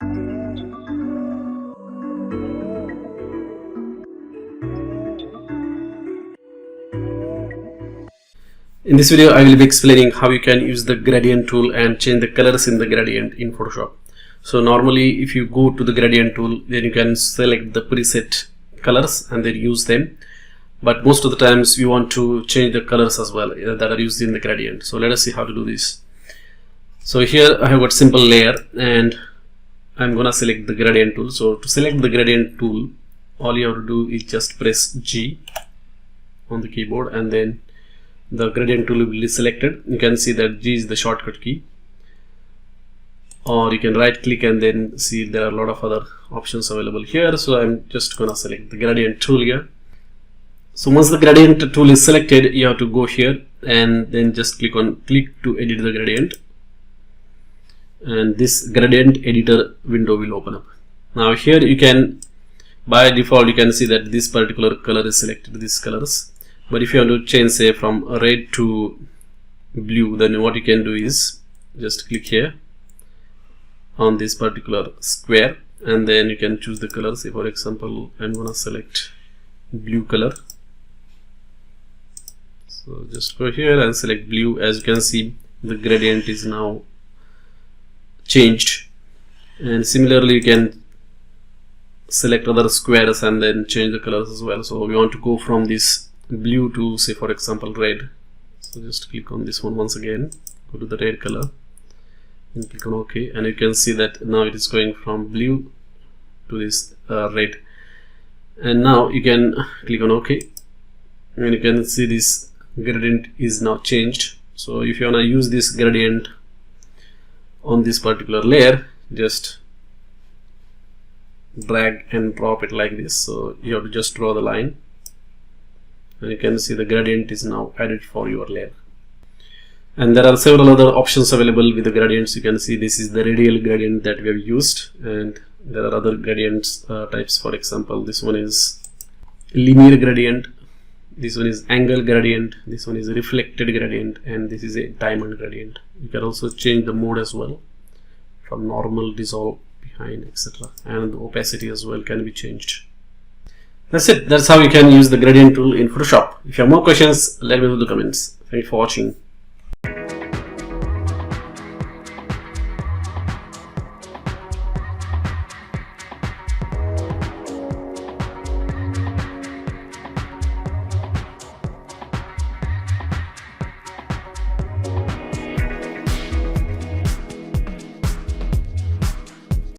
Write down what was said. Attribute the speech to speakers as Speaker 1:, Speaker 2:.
Speaker 1: In this video, I will be explaining how you can use the gradient tool and change the colors in the gradient in Photoshop. So normally, if you go to the gradient tool, then you can select the preset colors and then use them. But most of the times, we want to change the colors as well that are used in the gradient. So let us see how to do this. So here I have got simple layer and I'm gonna select the gradient tool. So to select the gradient tool, all you have to do is just press G on the keyboard and then the gradient tool will be selected. You can see that G is the shortcut key, or you can right click and then see there are a lot of other options available here. So I'm just gonna select the gradient tool here. So once the gradient tool is selected, you have to go here and then just click to edit the gradient, and this gradient editor window will open up. Now here you can, by default, you can see that this particular color is selected, these colors. But if you want to change, say, from red to blue, then what you can do is just click here on this particular square and then you can choose the color. Say for example, I'm gonna select blue color. So just go here and select blue. As you can see, the gradient is now changed, and similarly you can select other squares and then change the colors as well. So we want to go from this blue to, say for example, red. So just click on this one once again, go to the red color and click on OK, and you can see that now it is going from blue to this red. And now you can click on OK and you can see this gradient is now changed. So if you want to use this gradient on this particular layer, just drag and drop it like this. So you have to just draw the line and you can see the gradient is now added for your layer. And there are several other options available with the gradients. You can see this is the radial gradient that we have used, and there are other gradients types. For example, this one is linear gradient, this one is angle gradient, this one is reflected gradient, and this is a diamond gradient. You can also change the mode as well, from normal, dissolve, behind, etc. and the opacity as well can be changed. That's it. That's how you can use the gradient tool in Photoshop. If you have more questions, let me know in the comments. Thank you for watching.